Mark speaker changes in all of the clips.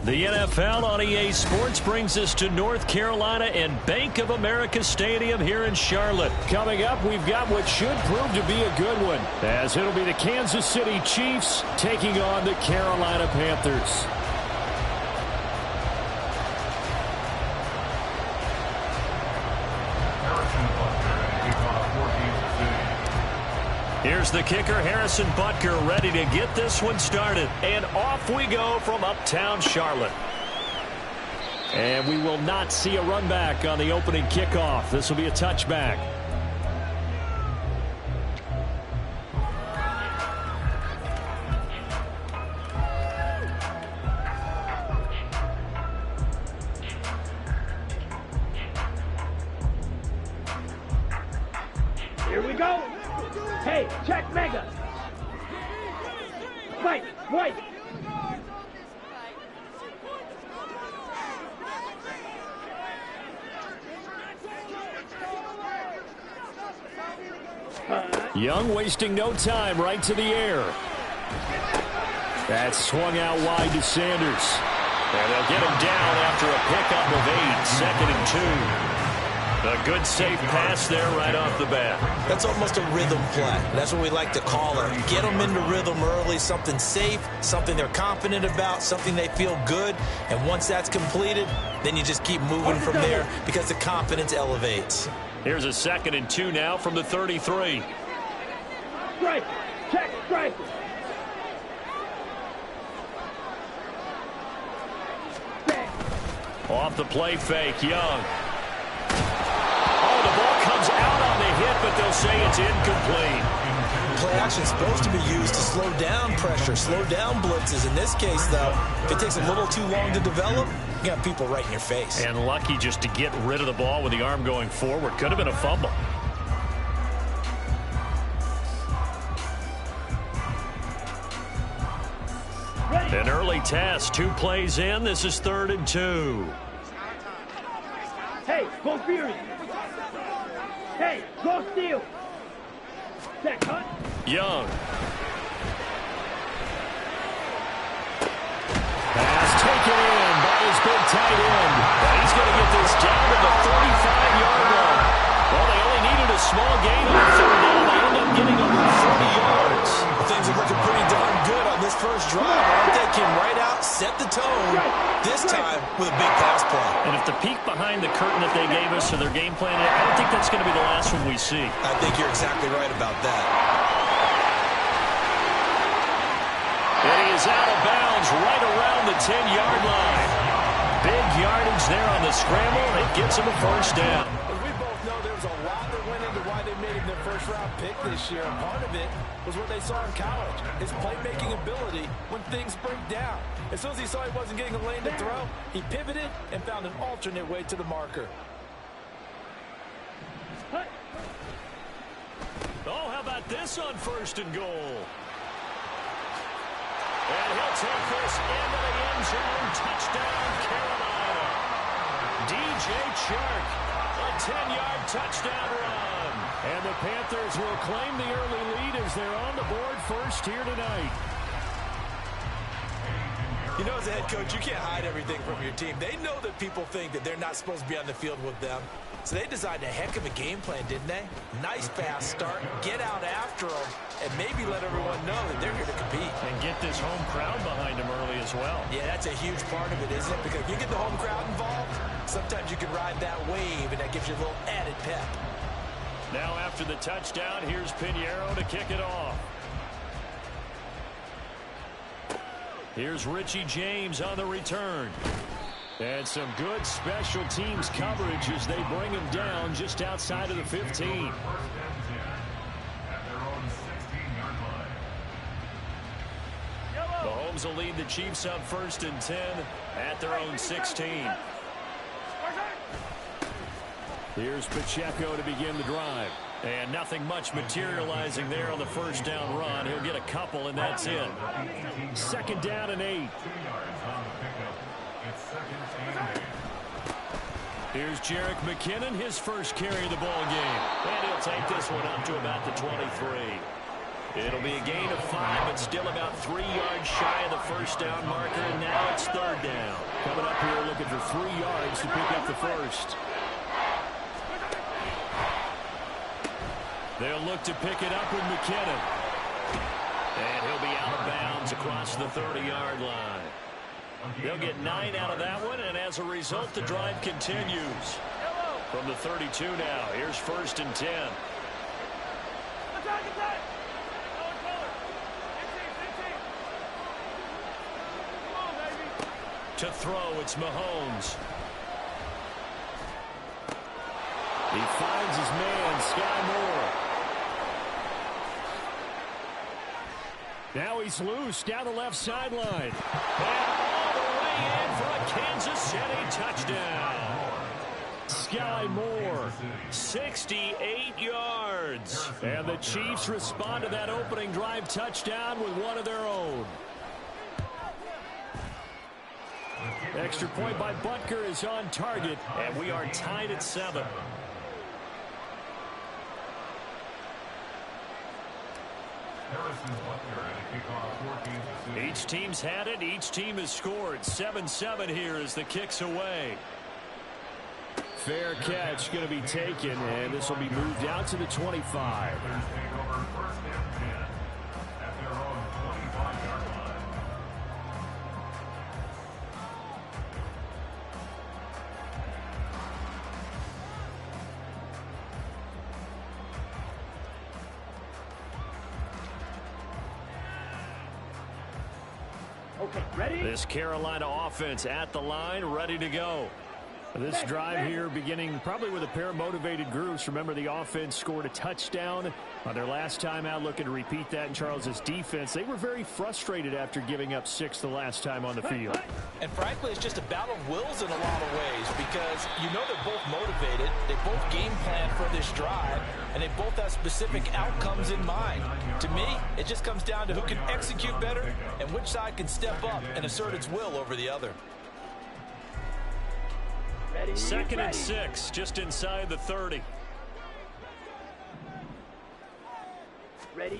Speaker 1: The NFL on EA Sports brings us to North Carolina and Bank of America Stadium here in Charlotte.
Speaker 2: Coming up, we've got what should prove to be a good one, as it'll be the Kansas City Chiefs taking on the Carolina Panthers.
Speaker 1: Here's the kicker, Harrison Butker, ready to get this one started. And off we go from uptown Charlotte. And we will not see a run back on the opening kickoff. This will be a touchback.
Speaker 3: Here we go. Hey, check mega. Wait.
Speaker 2: Young wasting no time, right to the air. That's swung out wide to Sanders.
Speaker 1: And they'll get him down after a pickup of 8, 2nd and 2. A good, safe pass there right off the bat.
Speaker 4: That's almost a rhythm play. That's what we like to call it. Get them into rhythm early, something safe, something they're confident about, something they feel good. And once that's completed, then you just keep moving from there because the confidence elevates.
Speaker 1: Here's a 2nd and 2 now from the 33.
Speaker 3: Strike. Check strike.
Speaker 1: Off the play fake, Young. Oh, the ball comes out on the hit, but they'll say it's incomplete.
Speaker 4: Play action is supposed to be used to slow down pressure, slow down blitzes. In this case, though, if it takes a little too long to develop, you got people right in your face.
Speaker 1: And lucky just to get rid of the ball with the arm going forward. Could have been a fumble. An early test, 2 plays in. This is 3rd and 2.
Speaker 3: Hey, go Fury. Hey, go Steal. Check, cut.
Speaker 1: Young.
Speaker 2: Pass taken in by his big tight end.
Speaker 1: And he's going to get this down to the 35-yard line. Well, they only needed a small gain on 3rd down. They end up getting over 30 yards.
Speaker 4: Things are looking pretty darn good on this first drive, aren't they? Came right out, set the tone, this time with a big pass play.
Speaker 1: And if the peek behind the curtain that they gave us to their game plan, I don't think that's going to be the last one we see.
Speaker 4: I think you're exactly right about that.
Speaker 1: And he is out of bounds right around the 10-yard line. Big yardage there on the scramble. It gets him a first down.
Speaker 5: As we both know, there was a lot that went into why they made him their first-round pick this year. And part of it was what they saw in college, his playmaking ability when things break down. As soon as he saw he wasn't getting a lane to throw, he pivoted and found an alternate way to the marker.
Speaker 1: Oh, how about this on 1st and goal? And he'll take this into the end zone. Touchdown, Carolina. DJ Chark, a 10-yard touchdown run.
Speaker 2: And the Panthers will claim the early lead as they're on the board first here tonight.
Speaker 4: You know, as a head coach, you can't hide everything from your team. They know that people think that they're not supposed to be on the field with them. So they designed a heck of a game plan, didn't they? Nice fast start, get out after them, and maybe let everyone know that they're here to compete.
Speaker 1: And get this home crowd behind them early as well.
Speaker 4: Yeah, that's a huge part of it, isn't it? Because if you get the home crowd involved, sometimes you can ride that wave, and that gives you a little added pep.
Speaker 1: Now after the touchdown, here's Pinheiro to kick it off. Here's Richie James on the return. And some good special teams coverage as they bring him down just outside of the 15. Mahomes will lead the Chiefs up 1st and 10 at their own 16.
Speaker 2: Here's Pacheco to begin the drive.
Speaker 1: And nothing much materializing there on the first down run. He'll get a couple, and that's it.
Speaker 2: 2nd down and 8.
Speaker 1: Here's Jerick McKinnon, his first carry of the ball game. And he'll take this one up to about the 23. It'll be a gain of 5, but still about 3 yards shy of the first down marker, and now it's third down.
Speaker 2: Coming up here looking for 3 yards to pick up the first.
Speaker 1: They'll look to pick it up with McKinnon. And he'll be out of bounds across the 30-yard line. They'll get 9 out of that one, and as a result, the drive continues. From the 32 now, here's 1st and 10. To throw, it's Mahomes.
Speaker 2: He finds his man, Sky Moore. Now he's loose down the left sideline.
Speaker 1: And all the way in for a Kansas City touchdown.
Speaker 2: Sky Moore.
Speaker 1: 68 yards.
Speaker 2: And the Chiefs respond to that opening drive touchdown with one of their own. Extra point by Butker is on target.
Speaker 1: And we are tied at 7. Each team's had it. Each team has scored. 7-7 here as the kick's away.
Speaker 2: Fair catch going to be taken, and this will be moved out to the 25.
Speaker 3: Okay, ready?
Speaker 1: This Carolina offense at the line, ready to go.
Speaker 2: This drive here beginning probably with a pair of motivated groups. Remember, the offense scored a touchdown on their last time out, looking to repeat that in Charles's defense. They were very frustrated after giving up 6 the last time on the field.
Speaker 5: And frankly, it's just a battle of wills in a lot of ways because you know they're both motivated. They both game plan for this drive, and they both have specific outcomes in mind. To me, it just comes down to who can execute better and which side can step up and assert its will over the other.
Speaker 3: Ready,
Speaker 1: 2nd
Speaker 3: ready.
Speaker 1: and 6, just inside the 30.
Speaker 3: Ready?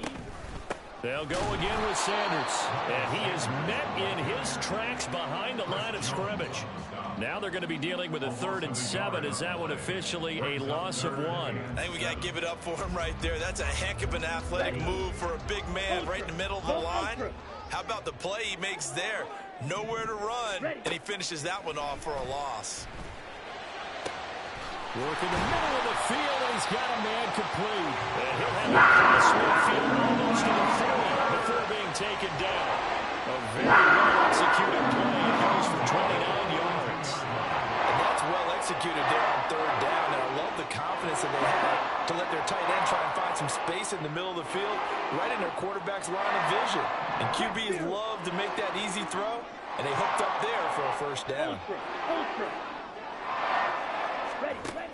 Speaker 1: They'll go again with Sanders. And he is met in his tracks behind the line of scrimmage. Now they're going to be dealing with a 3rd and 7. Is that one officially a loss of 1?
Speaker 4: I think we got to give it up for him right there. That's a heck of an athletic move for a big man right in the middle of the line. How about the play he makes there? Nowhere to run, and he finishes that one off for a loss.
Speaker 2: Work in the middle of the field, and he's got a man complete.
Speaker 1: And he'll have a cross midfield almost to the 40 before being taken down. A very well-executed play. It goes for 29 yards.
Speaker 5: And that's well executed there on 3rd down. And I love the confidence that they had to let their tight end try and find some space in the middle of the field, right in their quarterback's line of vision. And QBs love to make that easy throw, and they hooked up there for a 1st down.
Speaker 3: Ultra. Ready, ready.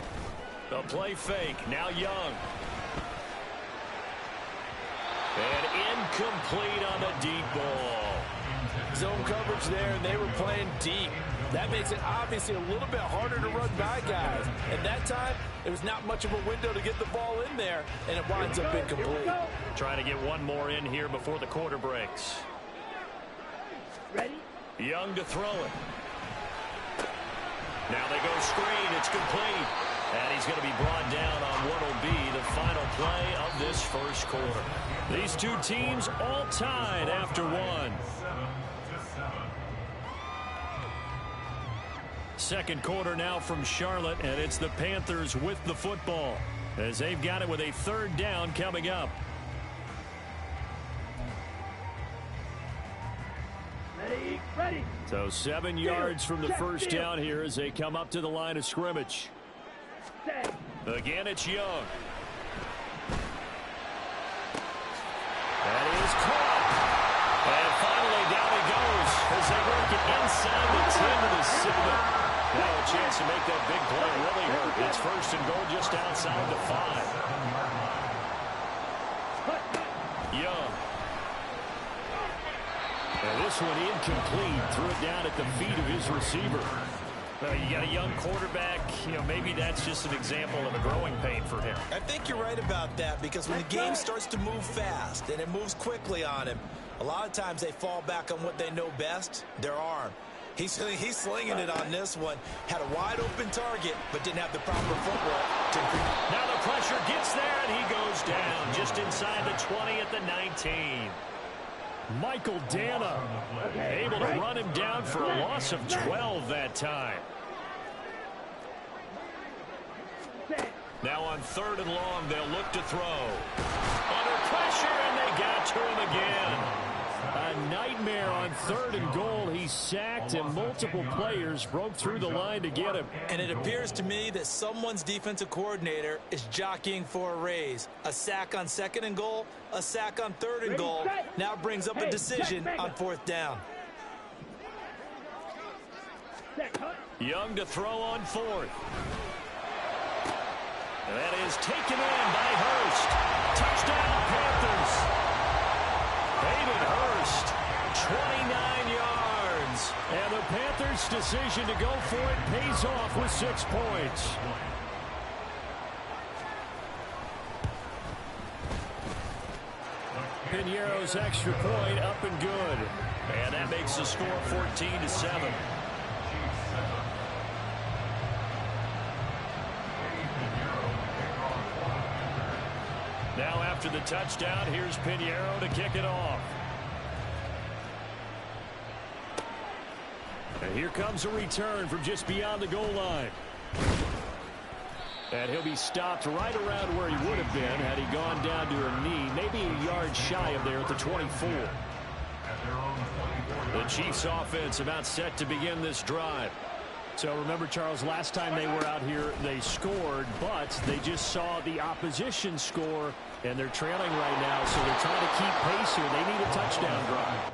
Speaker 1: The play fake. Now Young. And incomplete on the deep ball.
Speaker 5: Zone coverage there, and they were playing deep. That makes it obviously a little bit harder to run by guys. And that time, it was not much of a window to get the ball in there, and it winds up incomplete.
Speaker 1: Trying to get one more in here before the quarter breaks.
Speaker 3: Ready?
Speaker 1: Young to throw it. Now they go screen. It's complete. And he's going to be brought down on what will be the final play of this first quarter. These two teams all tied after 1. 2nd quarter now from Charlotte, and it's the Panthers with the football as they've got it with a 3rd down coming up.
Speaker 3: Ready, ready.
Speaker 2: So 7 yards from the first down here as they come up to the line of scrimmage.
Speaker 3: Set.
Speaker 1: Again, it's Young.
Speaker 2: That is caught.
Speaker 1: And finally, down he goes as they work it inside the 10 to the 7. Now a chance to make that big play really hurt. It's 1st and goal just outside the 5. Young.
Speaker 2: And this one incomplete. Threw it down at the feet of his receiver. Well, you got a young quarterback. Maybe that's just an example of a growing pain for him.
Speaker 4: I think you're right about that, because when the game starts to move fast and it moves quickly on him, a lot of times they fall back on what they know best, their arm. He's slinging it on this one. Had a wide-open target, but didn't have the proper footwork to complete.
Speaker 1: Now the pressure gets there, and he goes down just inside the 20 at the 19.
Speaker 2: Michael Dana able to run him down for a loss of 12 that time.
Speaker 1: Now on 3rd and long, they'll look to throw. Under pressure, and they got to him again.
Speaker 2: A nightmare on 3rd and goal. He sacked, and multiple players broke through the line to get him.
Speaker 4: And it appears to me that someone's defensive coordinator is jockeying for a raise. A sack on 2nd and goal, a sack on 3rd and goal. Now brings up a decision on 4th down.
Speaker 1: Young to throw on 4th. That is taken in by Hurst. Touchdown, Panthers. Hayden Hurst, 29 yards.
Speaker 2: And the Panthers' decision to go for it pays off with 6 points. Piñeiro's extra point up and good.
Speaker 1: And that makes the score 14-7.
Speaker 2: Now after the touchdown, here's Piñeiro to kick it off. And here comes a return from just beyond the goal line. And he'll be stopped right around where he would have been had he gone down to a knee, maybe a yard shy of there at the 24. The Chiefs offense about set to begin this drive. So remember, Charles, last time they were out here, they scored, but they just saw the opposition score, and they're trailing right now, so they're trying to keep pace here. They need a touchdown drive.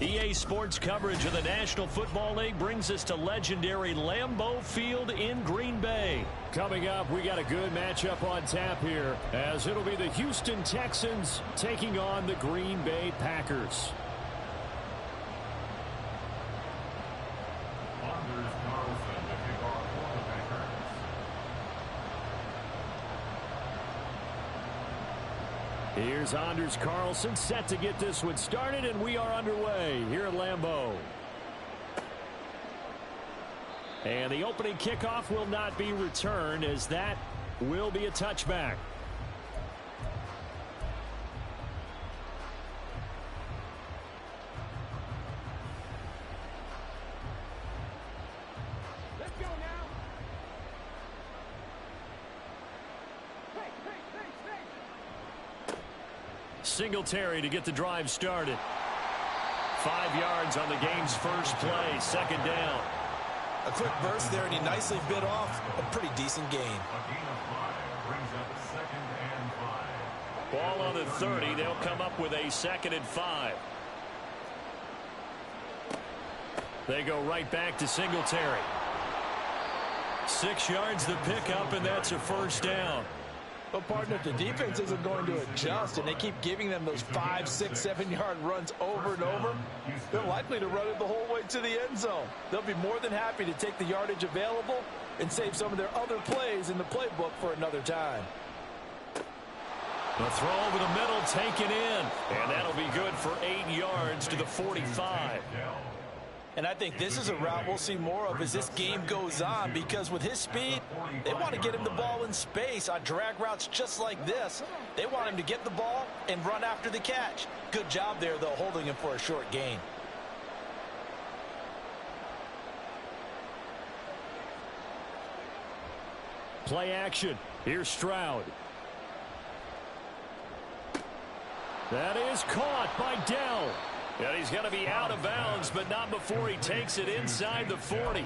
Speaker 1: EA Sports coverage of the National Football League brings us to legendary Lambeau Field in Green Bay.
Speaker 2: Coming up, we got a good matchup on tap here, as it'll be the Houston Texans taking on the Green Bay Packers. Here's Anders Carlson set to get this one started, and we are underway here at Lambeau. And the opening kickoff will not be returned, as that will be a touchback.
Speaker 1: Singletary to get the drive started. 5 yards on the game's first play, second down.
Speaker 4: A quick burst there, and he nicely bit off a pretty decent gain.
Speaker 1: Ball on the 30. They'll come up with a 2nd and 5. They go right back to Singletary. 6 yards the pickup, and that's a first down.
Speaker 5: Well, partner, if the defense isn't going to adjust and they keep giving them those 5, 6, 7-yard runs over and over, they're likely to run it the whole way to the end zone. They'll be more than happy to take the yardage available and save some of their other plays in the playbook for another time.
Speaker 1: The throw over the middle taken in, and that'll be good for 8 yards to the 45.
Speaker 5: And I think this is a route we'll see more of as this game goes on, because with his speed, they want to get him the ball in space on drag routes just like this. They want him to get the ball and run after the catch. Good job there, though, holding him for a short gain.
Speaker 1: Play action. Here's Stroud. That is caught by Dell. And he's going to be out of bounds, but not before he takes it inside the 40.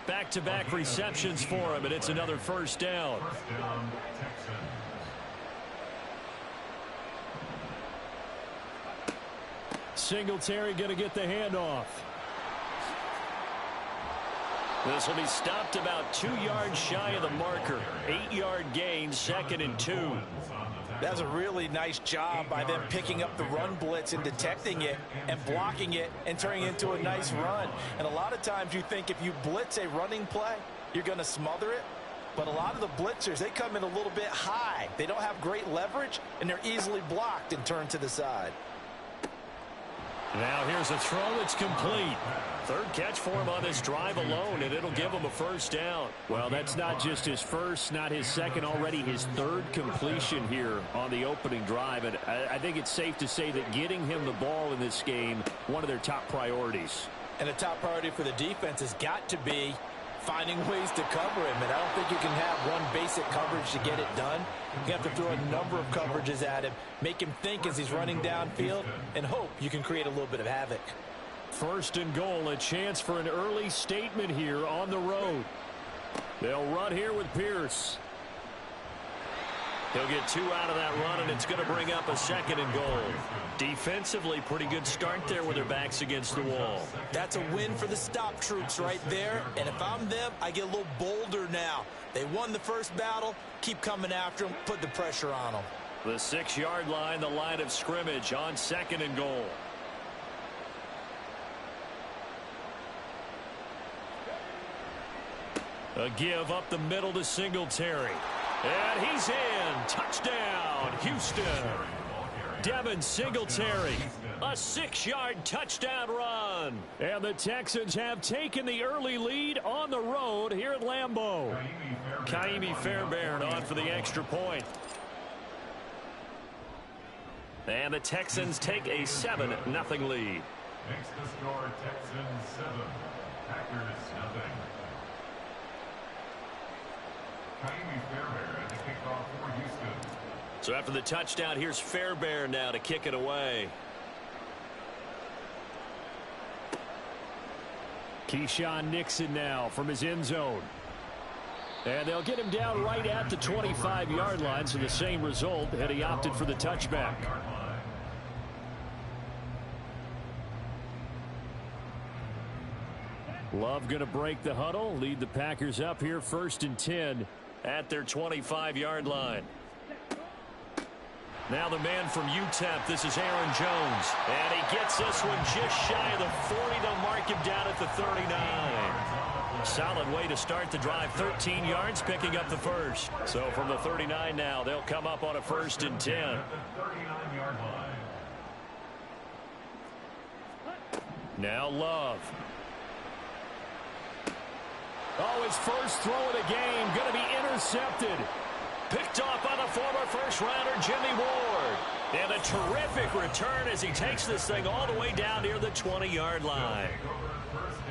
Speaker 1: Back-to-back receptions for him, and it's another first down. Singletary going to get the handoff. This will be stopped about 2 yards shy of the marker. 8-yard gain, 2nd and 2.
Speaker 5: That's a really nice job by them picking up the run blitz and detecting it and blocking it and turning it into a nice run. And a lot of times you think if you blitz a running play, you're going to smother it. But a lot of the blitzers, they come in a little bit high. They don't have great leverage, and they're easily blocked and turned to the side.
Speaker 1: Now here's a throw that's complete. 3rd catch for him on this drive alone, and it'll give him a first down. Well, that's not just his first, not his second, already his 3rd completion here on the opening drive. And I think it's safe to say that getting him the ball in this game, one of their top priorities.
Speaker 5: And a top priority for the defense has got to be finding ways to cover him. And I don't think you can have one basic coverage to get it done. You have to throw a number of coverages at him, make him think as he's running downfield, and hope you can create a little bit of havoc.
Speaker 1: 1st and goal, a chance for an early statement here on the road. They'll run here with Pierce. He'll get 2 out of that run, and it's going to bring up a 2nd and goal. Defensively, pretty good start there with their backs against the wall.
Speaker 4: That's a win for the stop troops right there. And if I'm them, I get a little bolder now. They won the first battle. Keep coming after them. Put the pressure on them.
Speaker 1: The 6-yard line, the line of scrimmage on 2nd and goal. A give up the middle to Singletary. And he's in. Touchdown, Houston. Devin Singletary. A 6-yard touchdown run. And the Texans have taken the early lead on the road here at Lambeau. Kaimi Fairbairn on for the extra point. And the Texans take a 7-0 lead.
Speaker 6: Makes the score Texans 7, Packers 0. Kaimi Fairbairn at the kickoff for Houston.
Speaker 1: So after the touchdown, here's Fairbairn now to kick it away. Keyshawn Nixon now from his end zone. And they'll get him down right at the 25-yard line, so the same result, and he opted for the touchback. Love going to break the huddle, lead the Packers up here 1st and 10 at their 25-yard line. Now the man from UTEP, this is Aaron Jones. And he gets this one just shy of the 40. They'll mark him down at the 39. Solid way to start the drive. 13 yards, picking up the first. So from the 39 now, they'll come up on a 1st and 10. Now Love. Oh, his first throw of the game going to be intercepted. Picked off by the former first-rounder Jimmy Ward. And a terrific return as he takes this thing all the way down near the 20-yard line.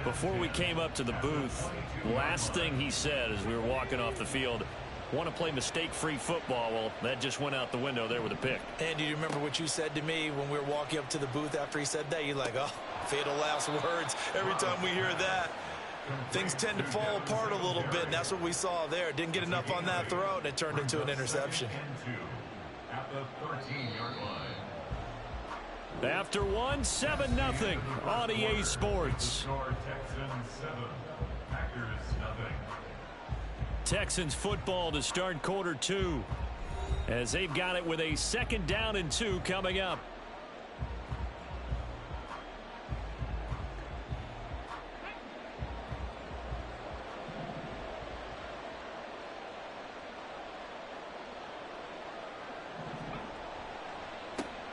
Speaker 1: Before we came up to the booth, last thing he said as we were walking off the field, want to play mistake-free football. Well, that just went out the window there with a pick.
Speaker 4: And do you remember what you said to me when we were walking up to the booth after he said that? You're like, oh, fatal last words. Every time we hear that, things tend to fall apart a little bit, and that's what we saw there. Didn't get enough on that throw, and it turned into an interception.
Speaker 6: At the 13-yard line.
Speaker 1: After one, 7-0 on EA Sports.
Speaker 6: Texans 7, Packers 0.
Speaker 1: Texans football to start quarter 2 as they've got it with a 2nd down and 2 coming up.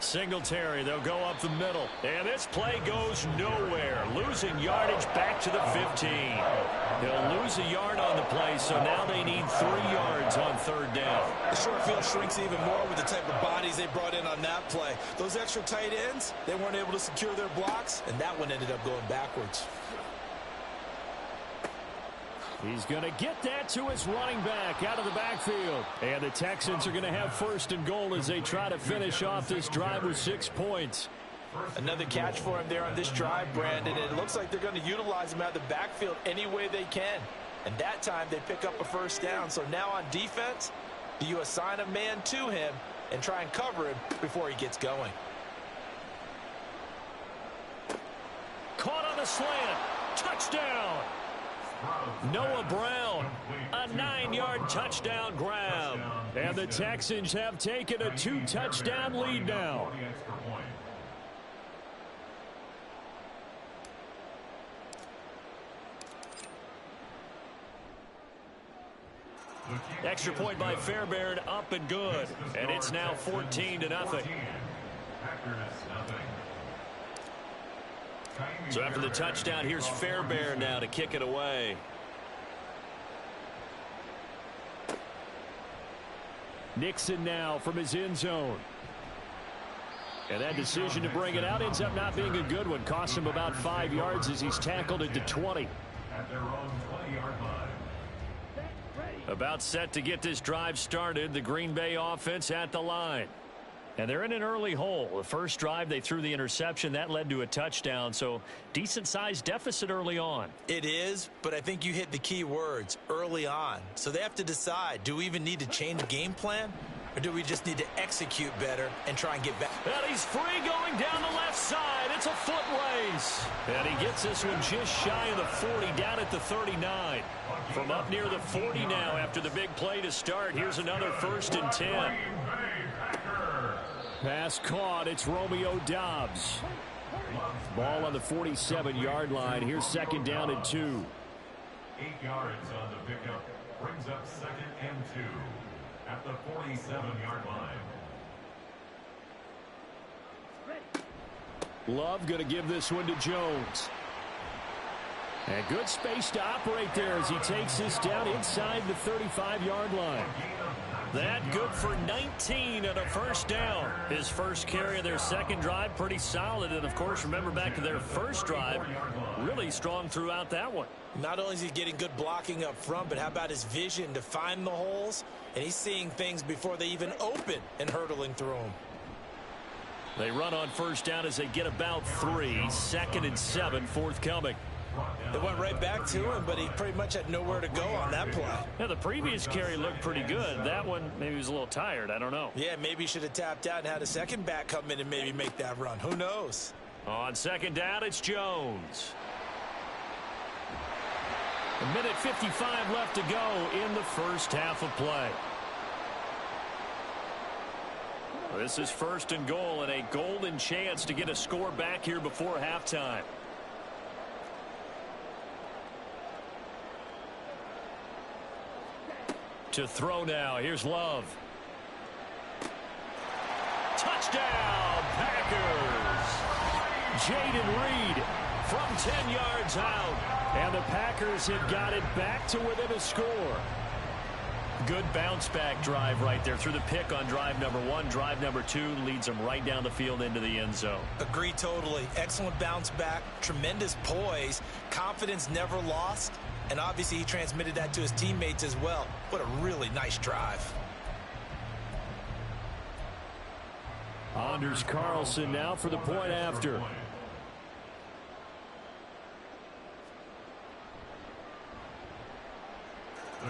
Speaker 1: Singletary, they'll go up the middle. And this play goes nowhere. Losing yardage back to the 15. They'll lose a yard on the play, so now they need 3 yards on 3rd down.
Speaker 4: The short field shrinks even more with the type of bodies they brought in on that play. Those extra tight ends, they weren't able to secure their blocks, and that one ended up going backwards.
Speaker 2: He's going to get that to his running back out of the backfield. And the Texans are going to have 1st and goal as they try to finish off this drive with 6 points.
Speaker 4: Another catch for him there on this drive, Brandon. And it looks like they're going to utilize him out of the backfield any way they can. And that time they pick up a 1st down. So now on defense, do you assign a man to him and try and cover him before he gets going?
Speaker 1: Caught on a slant. Touchdown. Noah Brown, a 9-yard touchdown grab.
Speaker 2: And the Texans have taken a 2-touchdown lead now.
Speaker 1: Extra point by Fairbairn, up and good. And it's now 14-0. So after the touchdown, here's Fairbairn now to kick it away.
Speaker 2: Nixon now from his end zone. And that decision to bring it out ends up not being a good one. Costs him about 5 yards as he's tackled at the 20.
Speaker 6: At their own 20-yard line.
Speaker 1: About set to get this drive started. The Green Bay offense at the line. And they're in an early hole. The first drive, they threw the interception. That led to a touchdown. So decent-sized deficit early on.
Speaker 4: It is, but I think you hit the key words, early on. So they have to decide, do we even need to change game plan? Or do we just need to execute better and try and get back?
Speaker 1: And he's free going down the left side. It's a foot race. And he gets this one just shy of the 40, down at the 39. From up near the 40 now after the big play to start. Here's another 1st and 10.
Speaker 2: Pass caught. It's Romeo Doubs. Ball on the 47-yard line. Here's 2nd down and 2.
Speaker 6: 8 yards on the pickup. Brings up 2nd and 2. At the 47-yard line.
Speaker 2: Love going to give this one to Jones. And good space to operate there as he takes this down inside the 35-yard line.
Speaker 1: That good for 19 and a 1st down. His first carry of their 2nd drive, pretty solid. And, of course, remember back to their 1st drive, really strong throughout that one.
Speaker 4: Not only is he getting good blocking up front, but how about his vision to find the holes? And he's seeing things before they even open and hurtling through them.
Speaker 1: They run on 1st down as they get about 3. 2nd and 7 forthcoming.
Speaker 4: They went right back to him, but he pretty much had nowhere to go on that play.
Speaker 1: Yeah, the previous carry looked pretty good. That one, maybe he was a little tired. I don't know.
Speaker 4: Yeah, maybe he should have tapped out and had a second back come in and maybe make that run. Who knows?
Speaker 1: On 2nd down, it's Jones. A minute 55 left to go in the first half of play. This is 1st and goal and a golden chance to get a score back here before halftime. To throw now. Here's Love. Touchdown, Packers. Jaden Reed from 10 yards out.
Speaker 2: And the Packers have got it back to within a score.
Speaker 1: Good bounce-back drive right there through the pick on drive number 1. Drive number 2 leads them right down the field into the end zone.
Speaker 4: Agree totally. Excellent bounce back, tremendous poise, confidence never lost, and obviously he transmitted that to his teammates as well. What a really nice drive.
Speaker 1: Anders Carlson now for the point after.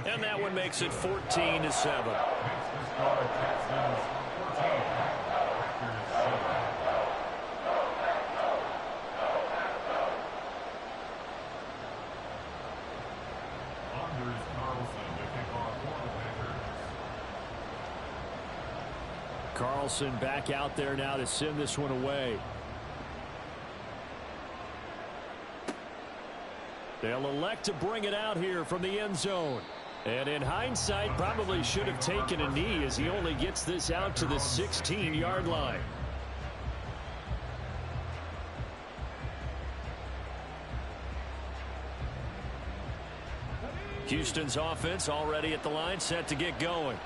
Speaker 1: And that one makes it 14-7. Carlson back out there now to send this one away. They'll elect to bring it out here from the end zone. And in hindsight, probably should have taken a knee as he only gets this out to the 16-yard line. Houston's offense already at the line, set to get going.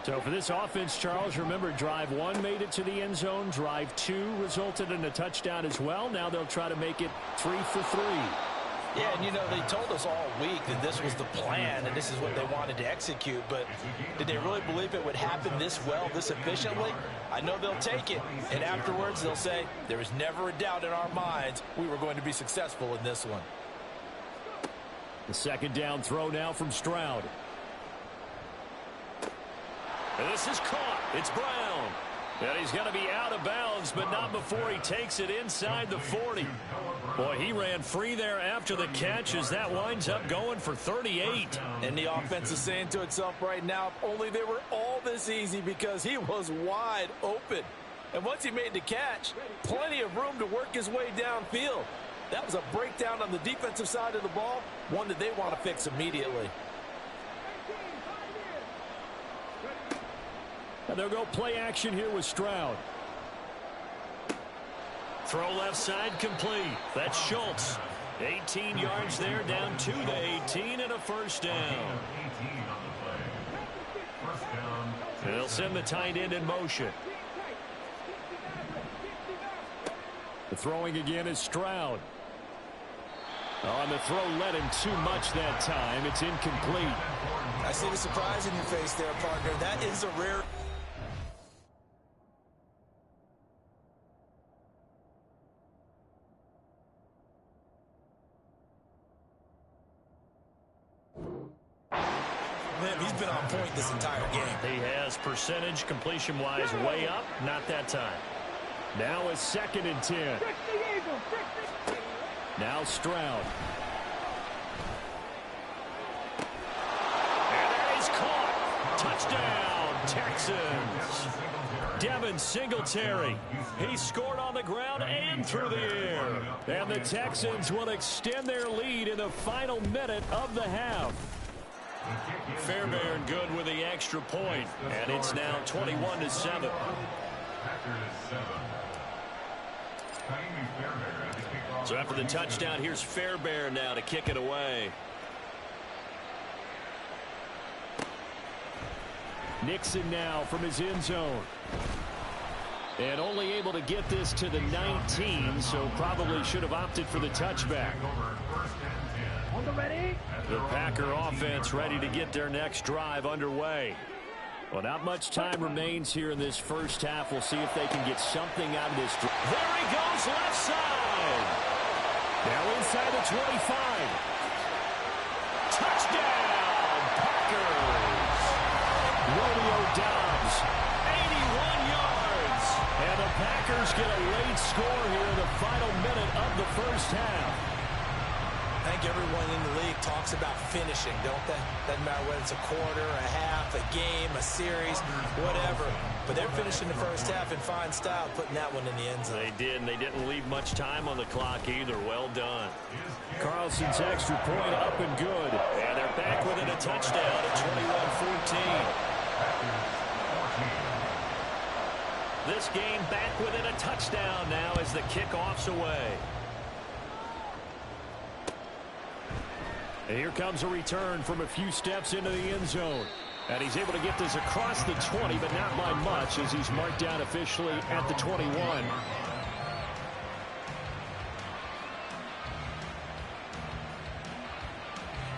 Speaker 1: So for this offense, Charles, remember drive 1 made it to the end zone. Drive 2 resulted in a touchdown as well. Now they'll try to make it 3 for 3.
Speaker 5: Yeah, and you know, they told us all week that this was the plan and this is what they wanted to execute, but did they really believe it would happen this well, this efficiently? I know they'll take it, and afterwards they'll say, there was never a doubt in our minds we were going to be successful in this one.
Speaker 1: The second down throw now from Stroud. And this is caught. It's Brown. And he's going to be out of bounds, but not before he takes it inside the 40. Boy, he ran free there after the catch as that winds up going for 38.
Speaker 5: And the offense is saying to itself right now, if only they were all this easy, because he was wide open. And once he made the catch, plenty of room to work his way downfield. That was a breakdown on the defensive side of the ball, one that they want to fix immediately.
Speaker 1: And they'll go play action here with Stroud. Throw left side complete. That's Schultz. 18 yards there, down to the 18 and a first down. They'll send the tight end in motion. The throwing again is Stroud. On the throw led him too much that time. It's incomplete.
Speaker 4: I see the surprise in your face there, partner. That is a rare... He's been on point this entire game.
Speaker 1: He has percentage completion-wise way up. Not that time. Now it's 2nd and 10. Now Stroud. And that is caught. Touchdown, Texans. Devin Singletary. He scored on the ground and through the air. And the Texans will extend their lead in the final minute of the half. Fairbairn good with the extra point, and it's now 21-7. So after the touchdown, here's Fairbairn now to kick it away. Nixon now from his end zone. And only able to get this to the 19, so probably should have opted for the touchback. The Packer offense ready to get their next drive underway. Well, not much time remains here in this first half. We'll see if they can get something out of this. There he goes, left side. Now inside the 25. Touchdown, Packers. Romeo Doubs, 81 yards. And the Packers get a late score here in the final minute of the first half.
Speaker 4: I think everyone in the league talks about finishing, don't they? Doesn't matter whether it's a quarter, a half, a game, a series, whatever. But they're finishing the first half in fine style, putting that one in the end zone.
Speaker 1: They did, and they didn't leave much time on the clock either. Well done. Carlson's extra point up and good. And they're back within a touchdown at 21-14. This game back within a touchdown now as the kickoff's away. And here comes a return from a few steps into the end zone.
Speaker 2: And he's able to get this across the 20, but not by much as he's marked down officially at the 21.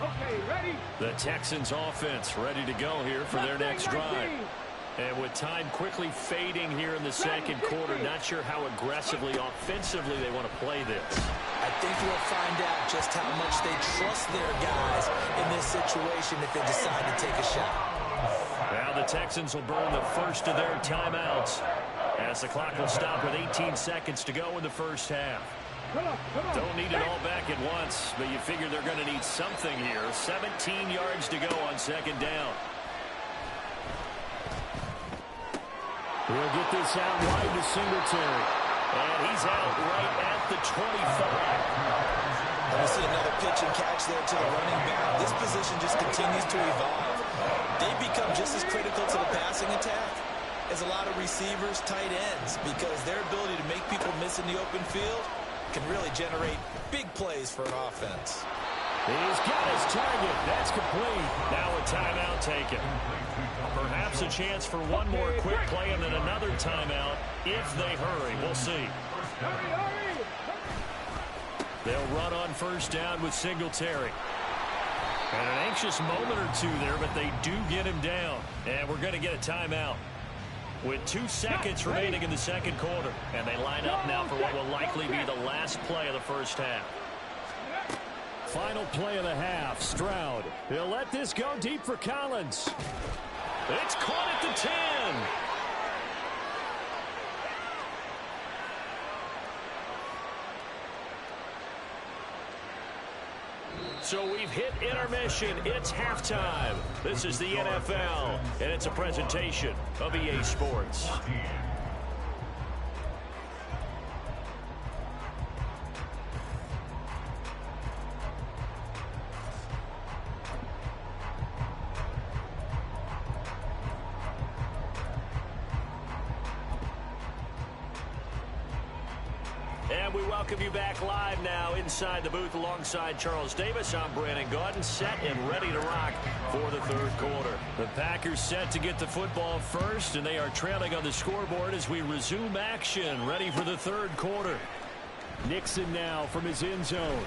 Speaker 3: Okay, ready?
Speaker 1: The Texans offense ready to go here for their next drive. And with time quickly fading here in the second quarter, not sure how aggressively, offensively they want to play this.
Speaker 4: I think we'll find out just how much they trust their guys in this situation if they decide to take a shot.
Speaker 1: Now the Texans will burn the first of their timeouts as the clock will stop with 18 seconds to go in the first half. Don't need it all back at once, but you figure they're going to need something here. 17 yards to go on second down.
Speaker 2: He'll get this out wide to Singletary.
Speaker 1: And he's out right at the 25.
Speaker 4: We see another pitch and catch there to the running back. This position just continues to evolve. They become just as critical to the passing attack as a lot of receivers, tight ends, because their ability to make people miss in the open field can really generate big plays for an offense.
Speaker 2: He's got his target. That's complete.
Speaker 1: Now a timeout taken. Perhaps a chance for one more quick play and then another timeout if they hurry. We'll see. They'll run on first down with Singletary. And an anxious moment or two there, but they do get him down. And we're going to get a timeout with 2 seconds remaining in the second quarter. And they line up now for what will likely be the last play of the first half.
Speaker 2: Final play of the half. Stroud. He'll let this go deep for Collins.
Speaker 1: It's caught at the 10. So we've hit intermission. It's halftime. This is the NFL, and it's a presentation of EA Sports. And we welcome you back live now inside the booth alongside Charles Davis. I'm Brandon Gaudin, set and ready to rock for the third quarter. The Packers set to get the football first, and they are trailing on the scoreboard as we resume action, ready for the third quarter.
Speaker 2: Nixon now from his end zone.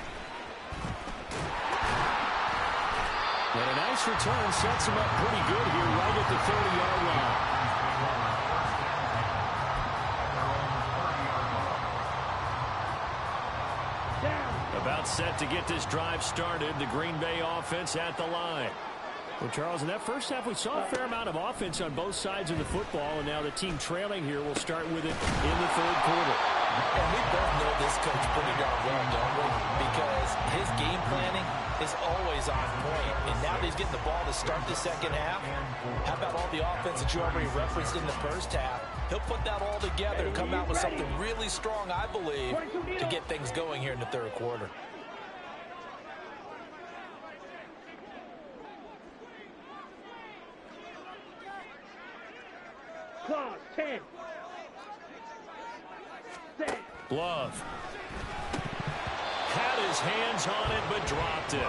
Speaker 2: And a nice return sets him up pretty good here right at the 30-yard line.
Speaker 1: About set to get this drive started. The Green Bay offense at the line.
Speaker 2: Well, Charles, in that first half, we saw a fair amount of offense on both sides of the football, and now the team trailing here will start with it in the third quarter.
Speaker 5: And we both know this coach pretty darn well, don't we? Because his game planning is always on point. And now that he's getting the ball to start the second half, how about all the offense that you already referenced in the first half? He'll put that all together and come out with something really strong, I believe, to get things going here in the third quarter.
Speaker 3: Clock, 10.
Speaker 1: Love. Had his hands on it, but dropped it.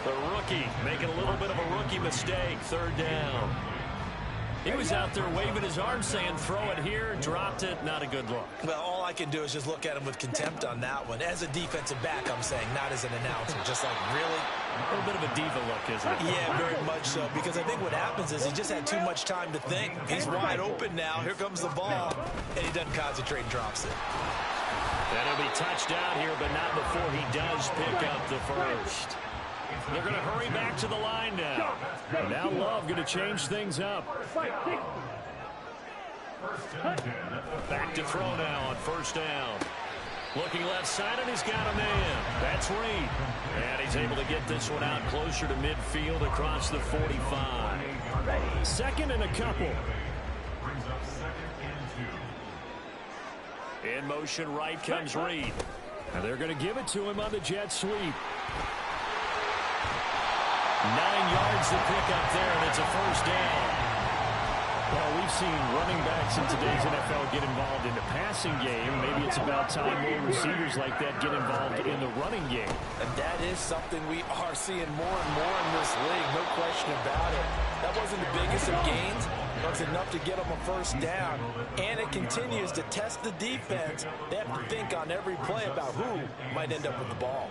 Speaker 1: The rookie making a little bit of a rookie mistake. Third down. He was out there waving his arm saying, throw it here, dropped it. Not a good look.
Speaker 4: Well, all I can do is just look at him with contempt on that one. As a defensive back, I'm saying, not as an announcer. Just like, really?
Speaker 1: A little bit of a diva look, isn't it?
Speaker 4: Yeah, very much so. Because I think what happens is he just had too much time to think. He's wide open now. Here comes the ball. And he doesn't concentrate and drops it.
Speaker 1: That'll be touchdown here, but not before he does pick up the first. They're going to hurry back to the line now.
Speaker 2: Now Love going to change things up.
Speaker 1: Back to throw now on first down. Looking left side, and he's got a man. That's Reed. And he's able to get this one out closer to midfield across the 45.
Speaker 2: Second and a couple.
Speaker 1: In motion right comes Reed.
Speaker 2: Now they're going to give it to him on the jet sweep.
Speaker 1: 9 yards to pick up there, and it's a first down.
Speaker 2: Well, we've seen running backs in today's NFL get involved in the passing game. Maybe it's about time more receivers like that get involved in the running game.
Speaker 5: And that is something we are seeing more and more in this league, no question about it. That wasn't the biggest of gains, but it's enough to get them a first down. And it continues to test the defense. They have to think on every play about who might end up with the ball.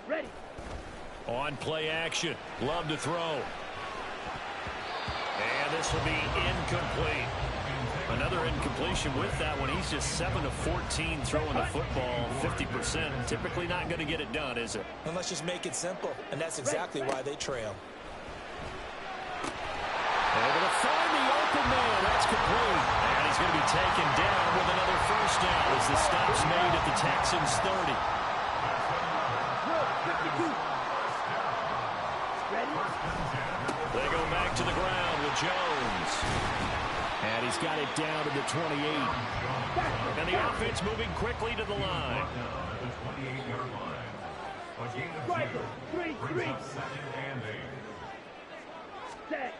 Speaker 3: Ready.
Speaker 1: On play action. Love to throw. And this will be incomplete. Another incompletion with that one. He's just 7 of 14 throwing the football, 50%. Typically not going to get it done, is it?
Speaker 4: And let's just make it simple. And that's exactly why they trail.
Speaker 1: Able to find the open man. That's complete. And he's going to be taken down with another first down as the stop's made at the Texans' 30. They go back to the ground with Jones.
Speaker 2: And he's got it down to the 28.
Speaker 1: And the offense moving quickly to the line.
Speaker 3: Striker. 3-3. Set.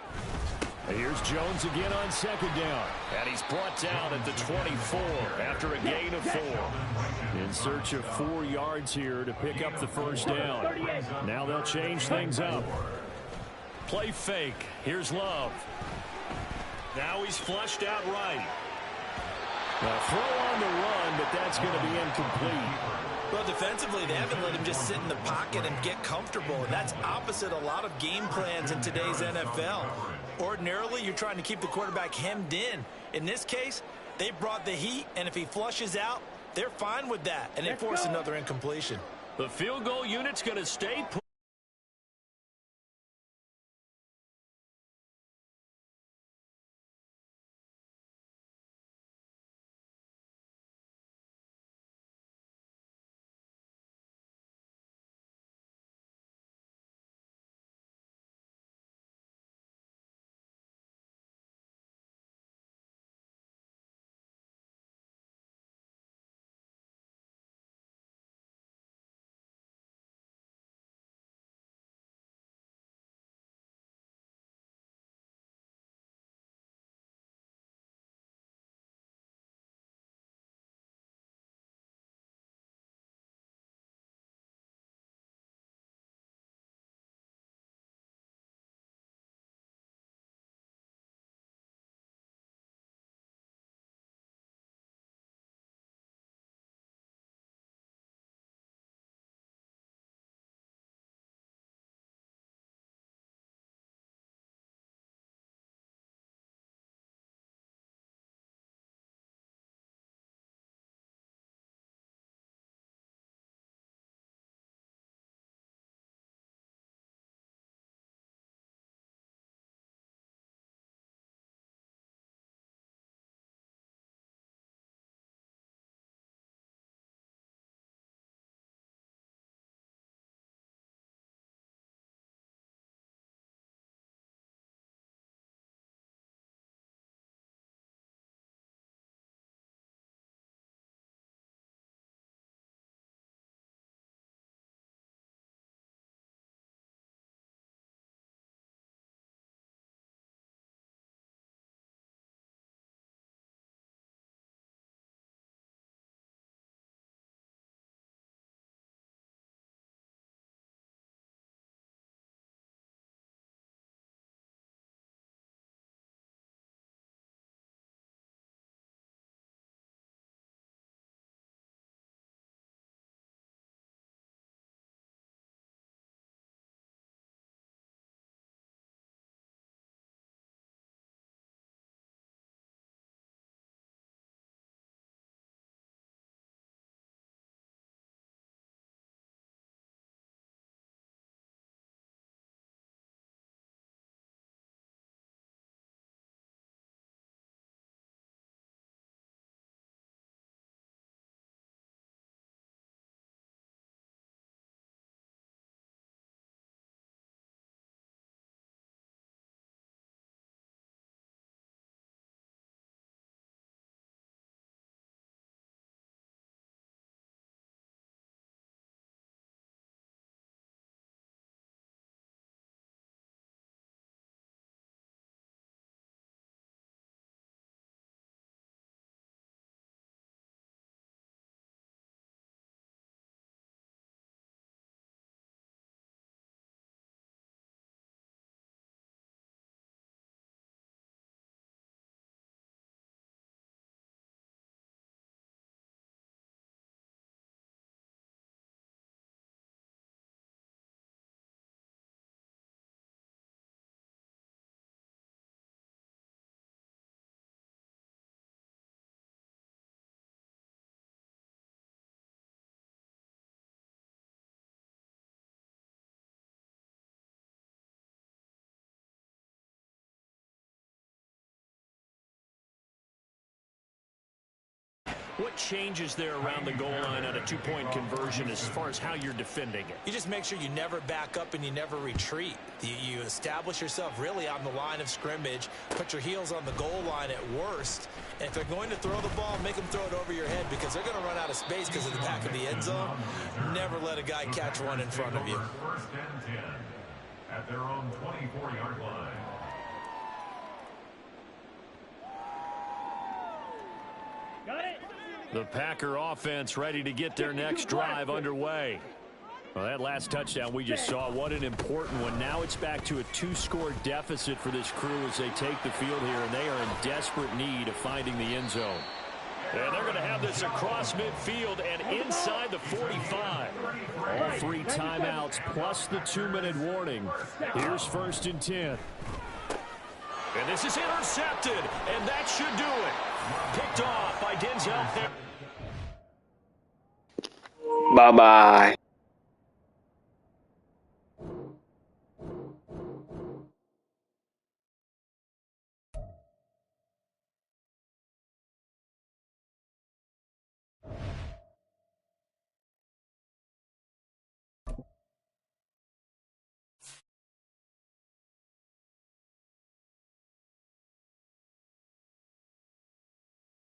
Speaker 2: Here's Jones again on second down.
Speaker 1: And he's brought down at the 24 after a gain of 4.
Speaker 2: In search of 4 yards here to pick up the first down. Now they'll change things up.
Speaker 1: Play fake. Here's Love. Now he's flushed out right.
Speaker 2: A throw on the run, but that's going to be incomplete.
Speaker 4: Well, defensively, they haven't let him just sit in the pocket and get comfortable. And that's opposite a lot of game plans in today's NFL. Ordinarily, you're trying to keep the quarterback hemmed in. In this case, they brought the heat, and if he flushes out, they're fine with that. And they force another incompletion.
Speaker 1: The field goal unit's going to stay put.
Speaker 2: What changes there around the goal line on a two-point conversion as far as how you're defending it?
Speaker 4: You just make sure you never back up and you never retreat. You establish yourself really on the line of scrimmage, put your heels on the goal line at worst, and if they're going to throw the ball, make them throw it over your head because they're going to run out of space because of the back of the end zone. Never let a guy catch one in front of you.
Speaker 6: First and 10 at their own 24-yard line.
Speaker 3: Got it.
Speaker 2: The Packer offense ready to get their next drive underway. Well, that last touchdown we just saw, what an important one. Now it's back to a 2-score deficit for this crew as they take the field here, and they are in desperate need of finding the end zone. And they're going to have this across midfield and inside the 45. All 3 timeouts plus the 2-minute warning. Here's 1st and 10. And this is intercepted, and that should do it. Picked off by Denzel.
Speaker 7: Bye-bye.